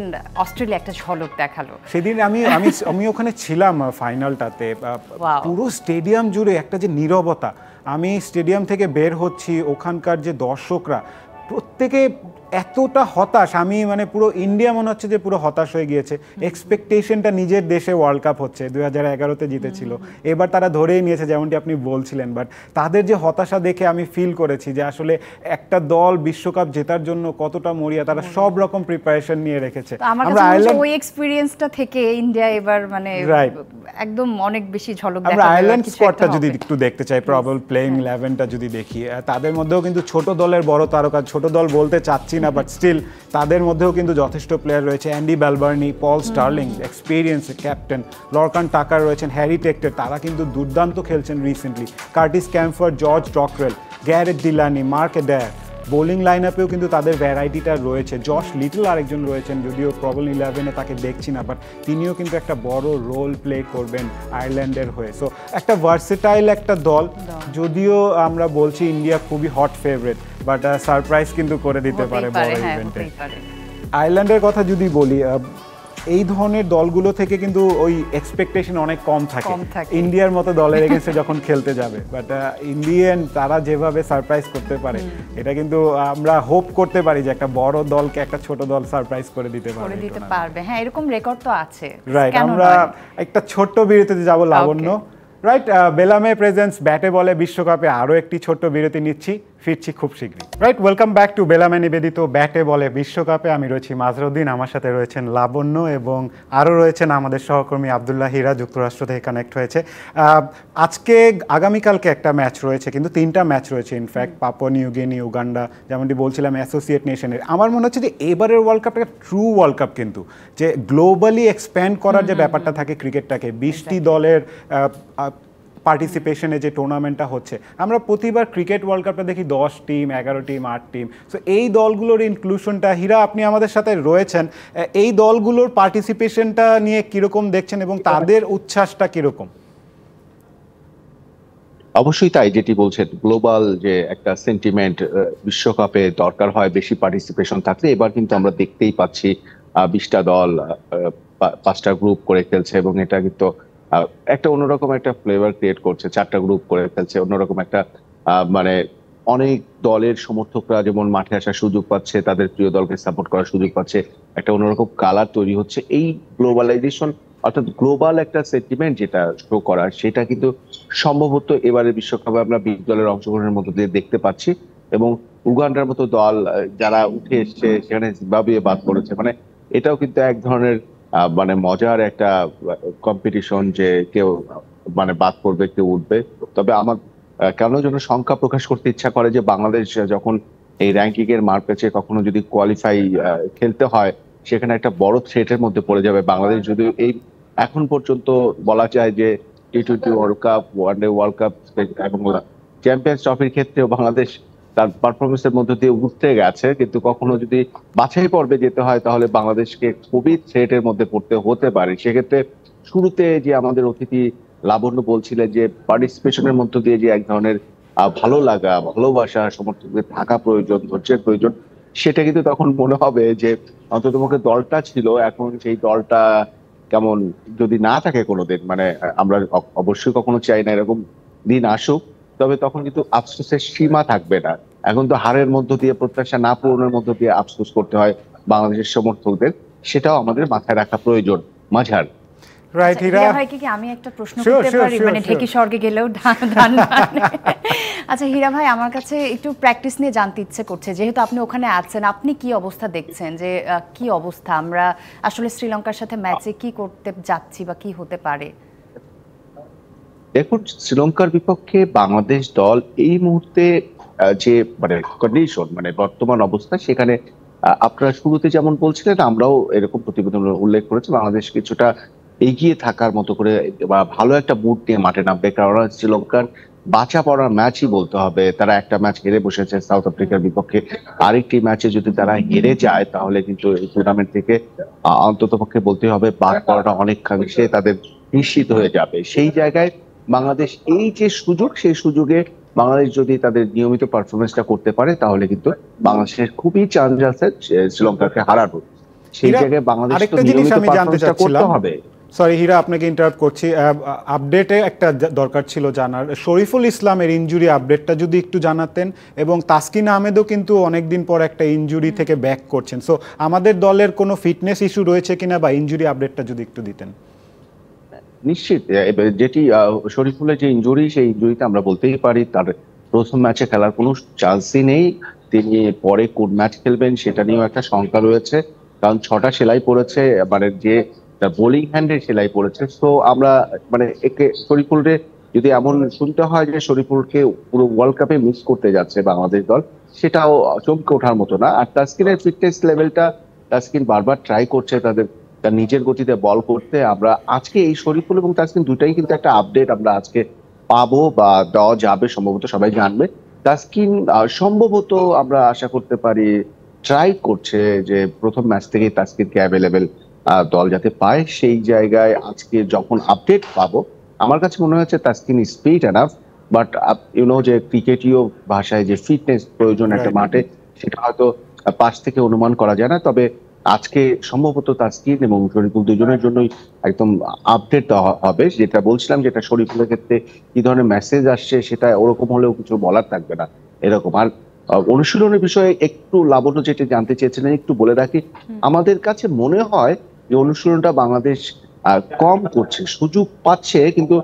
অস্ট্রেলিয়া একটা ঝলক দেখালো। সেদিন আমি ওখানে ছিলাম ফাইনালটাতে, পুরো স্টেডিয়াম জুড়ে একটা যে নীরবতা। আমি স্টেডিয়াম থেকে বের হচ্ছি, ওখানকার যে দর্শকরা প্রত্যেকে এতটা হতাশ, আমি মানে পুরো ইন্ডিয়া মনে হচ্ছে যে পুরো হতাশ হয়ে গিয়েছে। এক্সপেকটেশনটা নিজের দেশে ওয়ার্ল্ড কাপ হচ্ছে, 2011-তে জিতেছিল, এবার তারা ধরেই নিয়েছে যেমনটি আপনি বলছিলেন। বাট তাদের যে হতাশা দেখে আমি ফিল করেছি যে আসলে একটা দল বিশ্বকাপ জেতার জন্য কতটা মরিয়া, তারা সব রকম প্রিপারেশন নিয়ে রেখেছে। আমরা আয়ারল্যান্ড, ওই এক্সপেরিয়েন্সটা থেকে ইন্ডিয়া এবার মানে একদম অনেক বেশি ঝলক দেখাবে। আমরা আয়ারল্যান্ড স্কোয়াডটা যদি একটু দেখতে চাই, প্রবাবল প্লেইং 11টা যদি দেখি, তাদের মধ্যেও কিন্তু ছোট দলের বড় তারকা, ছোট দল বলতে চাচ্ছি না, বাট স্টিল তাদের মধ্যেও কিন্তু যথেষ্ট প্লেয়ার রয়েছে। Andy Balbirnie, Paul Stirling, experience captain, Lorcan Tucker রয়েছেন, হ্যারি টেক্টর, তারা কিন্তু দুর্দান্ত খেলছেন recently. Curtis Campher, George Dockrell, Gareth Delany, Mark Adair. Bowling line আপেও কিন্তু তাদের ভ্যারাইটিটা রয়েছে। জশ লিটল আরেকজন রয়েছেন, যদিও প্রবল 11-এ তাকে দেখছি না, বাট তিনিও কিন্তু একটা বড় রোল প্লে করবেন আয়ারল্যান্ডের হয়ে। সো একটা ভার্সেটাইল একটা দল, যদিও আমরা বলছি ইন্ডিয়া খুবই হট ফেভারিট, বাট সারপ্রাইজ কিন্তু করে দিতে পারে বড় ইভেন্টে। আয়ারল্যান্ডের কথা যদি বলি, এই ধরনের দলগুলো থেকে কিন্তু ওই এক্সপেকটেশন অনেক কম থাকে কম থাকে। ইন্ডিয়ার মতো দলের এগেন্সে যখন খেলতে যাবে, বাট ইন্ডিয়ান তারা যেভাবে সারপ্রাইজ করতে পারে এটা কিন্তু আমরা হোপ করতে পারি যে একটা বড় দলকে একটা ছোট দল সারপ্রাইজ করে দিতে করে পারে। দিতে পারবে। হ্যাঁ, এরকম রেকর্ড তো আছে, রাইট, কেন আমরা নয়? একটা ছোট্ট বিরতিতে যাব লাবণ্য। রাইট, বেলামে প্রেজেন্স ব্যাটে বলে বিশ্বকাপে আরও একটি ছোট্ট বিরতি নিচ্ছি, ফিরছি খুব শীঘ্রই। রাইট, ওয়েলকাম ব্যাক টু বেলামে নিবেদিত ব্যাটে বলে বিশ্বকাপে। আমি রয়েছি মাজরুদ্দিন, আমার সাথে রয়েছেন লাবণ্য এবং আরও রয়েছেন আমাদের সহকর্মী আবদুল্লাহ হীরা, যুক্তরাষ্ট্র থেকে কানেক্ট হয়েছে। আজকে আগামীকালকে একটা ম্যাচ রয়েছে, কিন্তু 3টা ম্যাচ রয়েছে in fact, Papua New Guinea, Uganda, যেমনটি বলছিলাম অ্যাসোসিয়েট নেশনের। আমার মনে হচ্ছে যে এবারের ওয়ার্ল্ড কাপটা ট্রু ওয়ার্ল্ড কাপ, কিন্তু যে গ্লোবালি এক্সপ্যান্ড করার যে ব্যাপারটা থাকে ক্রিকেটটাকে, 20টি দলের পার্টিসিপেশনে যে টুর্নামেন্টটা হচ্ছে, আমরা প্রতিবার ক্রিকেট ওয়ার্ল্ড কাপটা দেখি 10 টিম, 11 টিম, 8 টিম। সো এই দলগুলোর ইনক্লুশনটা, হীরা আপনি আমাদের সাথে রয়েছেন, এই দলগুলোর পার্টিসিপেশনটা নিয়ে কিরকম দেখছেন এবং তাদের উচ্ছ্বাসটা কিরকম? অবশ্যই তাই, যেটি বলছেন গ্লোবাল যে একটা সেন্টিমেন্ট বিশ্বকাপে দরকার হয় বেশি পার্টিসিপেশন থাকলে। এবার কিন্তু আমরা দেখতেই পাচ্ছি 20টা দল 5টা গ্রুপ করে খেলছে এবং এটা কিন্তু একটা অন্যরকম একটা ফ্লেভার ক্রিয়েট করছে। 4টা গ্রুপ করে ফেলছে, অন্যরকম একটা মানে অনেক দলের সমর্থকরা যেমন মাঠে আসার সুযোগ পাচ্ছে, তাদের প্রিয় দলকে সাপোর্ট করার সুযোগ পাচ্ছে, একটা অন্যরকম কালার তৈরি হচ্ছে। এই গ্লোবালাইজেশন অর্থাৎ গ্লোবাল একটা সেন্টিমেন্ট যেটা শো করার, সেটা কিন্তু সম্ভবত এবারে বিশ্বকাপে আমরা 20 দলের অংশগ্রহণের মধ্যে দিয়ে দেখতে পাচ্ছি। এবং উগান্ডার মতো দল যারা উঠে এসছে, সেখানে জিম্বাবুয়ে বাদ পড়েছে, মানে এটাও কিন্তু এক ধরনের মানে মজার একটা কম্পিটিশন যে কেউ মানে বাদ পড়বে, কেউ উঠবে। তবে আমার কেন যেন সংখ্যা প্রকাশ করতে ইচ্ছা করে যে বাংলাদেশ যখন এই র্যাঙ্কিং এর মারপ্যাচে কখনো যদি কোয়ালিফাই খেলতে হয়, সেখানে একটা বড় থ্রেটের মধ্যে পড়ে যাবে বাংলাদেশ। যদিও এই এখন পর্যন্ত বলা যায় যে টি-20 world cup, one day world cup এবং চ্যাম্পিয়ন্স ট্রফির ক্ষেত্রেও বাংলাদেশ তার পারফরমেন্সের মধ্যে দিয়ে উঠতে গেছে, কিন্তু কখনো যদি বাছাই পর্বে যেতে হয় তাহলে বাংলাদেশকে খুবই থ্রেটের মধ্যে পড়তে হতে পারে। সেক্ষেত্রে শুরুতে যে আমাদের অতিথি লাবণ্য বলছিলেন যে পার্টিসিপেশনের মধ্য দিয়ে যে এক ধরনের ভালো লাগা, ভালোবাসা, সমর্থকদের থাকা প্রয়োজন, ধৈর্যের প্রয়োজন, সেটা কিন্তু তখন মনে হবে যে অন্ততপক্ষে দলটা ছিল, এখন সেই দলটা কেমন যদি না থাকে কোনোদিন, মানে আমরা অবশ্যই কখনো চাই না এরকম দিন আসুক, তবে তখন কিন্তু আফসোসের সীমা থাকবে না। এখন তো হারের মধ্য দিয়ে, প্রত্যাশা না পূরণের মধ্য দিয়ে আফসোস করতে হয় বাংলাদেশের সমর্থকদের, সেটাও আমাদের মাথায় রাখা প্রয়োজন। মাঝার রাইট, হীরা ভাই, কি আমি একটা প্রশ্ন করতে পারি? মানে ঢেকি স্বর্গে গেলেও ধান মানে। আচ্ছা হীরা ভাই, আমার কাছে একটু প্র্যাকটিস নিয়ে জানতে ইচ্ছে করছে, যেহেতু আপনি ওখানে আছেন, আপনি কি অবস্থা দেখছেন, যে কি অবস্থা আমরা আসলে শ্রীলঙ্কার সাথে ম্যাচে কি করতে যাচ্ছি বা কি হতে পারে? দেখুন, শ্রীলঙ্কার বিপক্ষে বাংলাদেশ দল এই মুহূর্তে যে মানে কন্ডিশন, মানে বর্তমান অবস্থা, সেখানে আপনারা শুরুতে যেমন বলছিলেন, আমরাও এরকম প্রতিবেদন উল্লেখ করেছি, বাংলাদেশ কিছুটা এগিয়ে থাকার মতো করে বা ভালো একটা মুড নিয়ে মাঠে নামবে। কারণ শ্রীলঙ্কার বাঁচা পড়ার ম্যাচই বলতে হবে। তারা একটা ম্যাচ হেরে বসেছে সাউথ আফ্রিকার বিপক্ষে, আরেকটি ম্যাচে যদি তারা হেরে যায় তাহলে কিন্তু এই টুর্নামেন্ট থেকে অন্তত পক্ষে বলতে হবে বাদ পড়াটা অনেকাংশে তাদের নিশ্চিত হয়ে যাবে। সেই জায়গায় বাংলাদেশ এই যে সুযোগ, সেই সুযোগে বাংলাদেশ যদি তাদের নিয়মিত পারফরমেন্সটা করতে পারে তাহলে কিন্তু বাংলাদেশের খুবই চান্স আছে শ্রীলঙ্কাকে হারানোর। সেই জায়গায় বাংলাদেশ আরেকটা জিনিস আমি জানতে চাচ্ছিলাম, হবে। সরি হীরা, আপনাকে ইন্টারাপ্ট করছি, আপডেটে একটা দরকার ছিল জানার, শরীফুল ইসলামের ইনজুরি আপডেটটা যদি একটু জানাতেন, এবং তাসকিন আহমেদও কিন্তু অনেকদিন পর একটা ইনজুরি থেকে ব্যাক করছেন। সো আমাদের দলের কোনো ফিটনেস ইস্যু রয়েছে কিনা বা ইনজুরি আপডেটটা যদি একটু দিতেন। নিশ্চিত, যেটি শরীফুলের যে ইনজুরি, সেই ইনজুরিতে আমরা বলতেই পারি তার প্রথম ম্যাচে খেলার কোনো চান্সই নেই। তিনি পরে কোন ম্যাচ খেলবেন সেটা নিয়েও একটা শঙ্কা রয়েছে, কারণ 6টা সেলাই পড়েছে, মানে যে বোলিং হ্যান্ডে সেলাই পড়েছে। তো আমরা মানে একে শরীফুলকে যদি এমন শুনতে হয় যে শরীফুলকে পুরো ওয়ার্ল্ড কাপে মিস করতে যাচ্ছে বাংলাদেশ দল, সেটাও চমকে ওঠার মতো না। আর তাসকিনের ফিটনেস লেভেলটা, তাসকিন বারবার ট্রাই করছে তার নিজের গতিতে বল করতে। আমরা আজকে এই শরীফুল এবং তাসকিন দুটাই কিন্তু একটা আপডেট আমরা আজকে পাবো বা দেওয়া যাবে, সম্ভবত সবাই জানবে। তাসকিন সম্ভবত আমরা আশা করতে পারি ট্রাই করছে যে প্রথম ম্যাচ থেকেই তাসকিনকে অ্যাভেলেবেল দল যাতে পায়। সেই জায়গায় আজকে যখন আপডেট পাবো, আমার কাছে মনে হচ্ছে তাসকিন স্পিড এনাফ, বাট যে ক্রিকেটীয় ভাষায় যে ফিটনেস প্রয়োজন একটা মাঠে, সেটা হয়তো পাশ থেকে অনুমান করা যায় না। তবে আজকে সম্ভবত তাসকিন এবং শরীফুল দুজনের জন্যই একদম আপডেট দেওয়া হবে। যেটা বলছিলাম, যেটা শরীফুলের ক্ষেত্রে কি ধরনের মেসেজ আসছে সেটা ওরকম হলেও কিছু বলার থাকবে না এরকম। আর অনুশীলনের বিষয়ে একটু লাবণ্য যেটা জানতে চেয়েছিলেন একটু বলে রাখি। আমাদের কাছে মনে হয় যে অনুশীলনটা বাংলাদেশ কম করছে, সুযোগ পাচ্ছে কিন্তু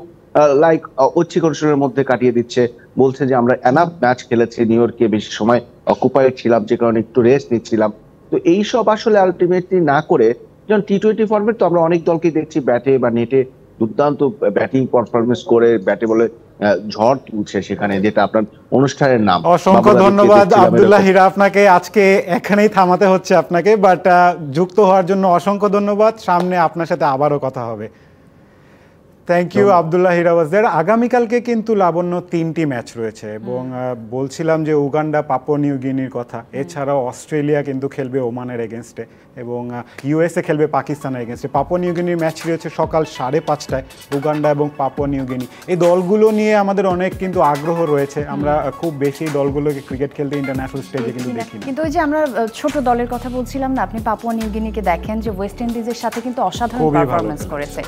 লাইক ঐচ্ছিক অনুশীলনের মধ্যে কাটিয়ে দিচ্ছে। বলছে যে আমরা এনাফ ম্যাচ খেলেছি, নিউ ইয়র্কে বেশি সময় অকুপাইড ছিলাম, যে কারণে একটু রেস্ট নিচ্ছিলাম। তো এইসব আসলে আলটিমেটলি না করে, যেমন টি-20 ফরম্যাট তো আমরা অনেক দলকে দেখছি ব্যাটে বা নেটে দুর্দান্ত ব্যাটিং পারফরমেন্স করে ব্যাটে বলে ঝড় তুলছে সেখানে, যেটা আপনার অনুষ্ঠানের নাম। অসংখ্য ধন্যবাদ আব্দুল্লাহ হীরা, আপনাকে আজকে এখানেই থামাতে হচ্ছে আপনাকে, বাট যুক্ত হওয়ার জন্য অসংখ্য ধন্যবাদ। সামনে আপনার সাথে আবারও কথা হবে। থ্যাংক ইউ আব্দুল্লাহ হীরা ওয়াজ দেয়ার। আগামীকালকে কিন্তু লাবণ্য 3টি ম্যাচ রয়েছে এবং বলছিলাম যে উগান্ডা, পাপুয়া নিউ গিনির কথা, এছাড়াও অস্ট্রেলিয়া কিন্তু খেলবে ওমানের এগেনস্টে এবং ইউএসএ খেলবে পাকিস্তানের এগেনস্টে। পাপুয়া নিউ গিনির ম্যাচ রয়েছে সকাল 5:30টায়, উগান্ডা এবং পাপুয়া নিউ গিনি। এই দলগুলো নিয়ে আমাদের অনেক কিন্তু আগ্রহ রয়েছে। আমরা খুব বেশি দলগুলোকে ক্রিকেট খেলতে ইন্টারন্যাশনাল স্টেজে কিন্তু দেখি না। কিন্তু ওই যে আমরা ছোট দলের কথা বলছিলাম না, আপনি পাপুয়া নিউ গিনিকে দেখেন যে ওয়েস্ট ইন্ডিজের সাথে কিন্তু অসাধারণ পারফরমেন্স করেছে।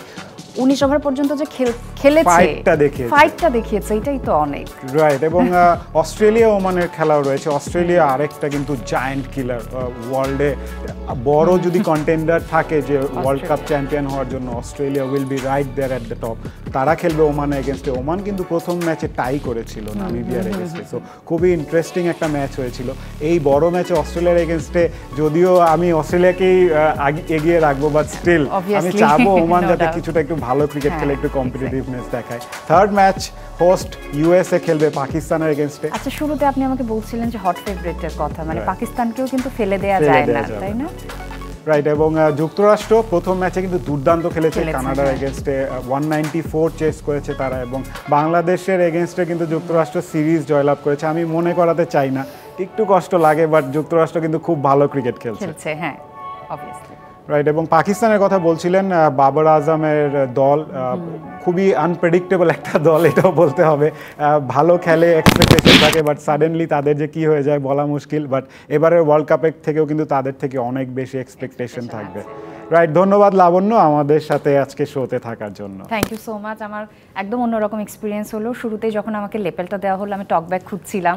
19 ওভার পর্যন্ত যে খেলেছে, ফাইটটা দেখিয়েছে, এটাই তো অনেক। রাইট। এবং অস্ট্রেলিয়া ওমানের খেলাও রয়েছে। অস্ট্রেলিয়া আরেকটা কিন্তু জায়ান্ট কিলার, ওয়ার্ল্ডে বড় যদি কন্টেন্ডার থাকে যে ওয়ার্ল্ড কাপ চ্যাম্পিয়ন হওয়ার জন্য, Australia will be right there at the top. তারা খেলবে ওমানের এগেনস্টে। ওমান কিন্তু প্রথম ম্যাচে টাই করেছিল নামিবিয়ার এগেনস্টে, সো খুবই ইন্টারেস্টিং একটা ম্যাচ হয়েছিল। এই বড় ম্যাচে অস্ট্রেলিয়ার এগেনস্টে যদিও আমি অস্ট্রেলিয়াকেই এগিয়ে রাখবো, বাট স্টিল আমি চাবো ওমান যাতে কিছুটা একটু ভালো ক্রিকেট খেলে, একটু কম্পিটিটিভনেস দেখায়। থার্ড ম্যাচ হোস্ট ইউএসএ খেলবে পাকিস্তানের এগেনস্টে। আচ্ছা, শুরুতে আপনি আমাকে বলছিলেন যে হট ফেভারিটের কথা, মানে পাকিস্তানকেও কিন্তু ফেলে দেয়া যায় না, তাই না? রাইট। এবং যুক্তরাষ্ট্র প্রথম ম্যাচে কিন্তু দুর্দান্ত খেলেছে কানাডার এগেনস্টে, 194 চেস করেছে তারা, এবং বাংলাদেশের এগেনস্টে কিন্তু যুক্তরাষ্ট্র সিরিজ জয়লাভ করেছে। আমি মনে করাতে চাই না, একটু কষ্ট লাগে, বাট যুক্তরাষ্ট্র কিন্তু খুব ভালো ক্রিকেট খেলছে। হ্যাঁ, অবভিয়াসলি। রাইট। এবং পাকিস্তানের কথা বলছিলেন, বাবর আজমের দল খুবই আনপ্রেডিক্টেবল একটা দল, এটাও বলতে হবে। ভালো খেলে, এক্সপেকটেশন থাকে, বাট সাডেনলি তাদের যে কি হয়ে যায় বলা মুশকিল। বাট এবারের ওয়ার্ল্ড কাপের থেকেও কিন্তু তাদের থেকে অনেক বেশি এক্সপেকটেশন থাকবে। রাইট। ধন্যবাদ লাবণ্য আমাদের সাথে আজকে শোতে থাকার জন্য। Thank you so much. আমার একদম অন্যরকম এক্সপিরিয়েন্স হলো। শুরুতেই যখন আমাকে লেপেলটা দেওয়া হলো, আমি টক ব্যাগ খুঁজছিলাম,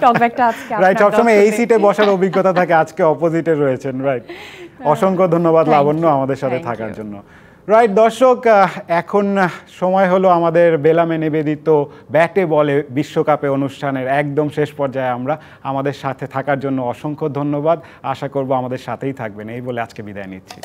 টক ব্যাগটা আজকে রাইট। সবসময় এই সিটে বসার অভিজ্ঞতা থাকে, আজকে অপোজিটে রয়েছেন। রাইট। অসংখ্য ধন্যবাদ লাবণ্য আমাদের সাথে থাকার জন্য। রাইট দর্শক, এখন সময় হলো আমাদের বেলামে নিবেদিত ব্যাটে বলে বিশ্বকাপে অনুষ্ঠানের একদম শেষ পর্যায়ে। আমরা আমাদের সাথে থাকার জন্য অসংখ্য ধন্যবাদ। আশা করব আমাদের সাথেই থাকবেন। এই বলে আজকে বিদায় নিচ্ছি।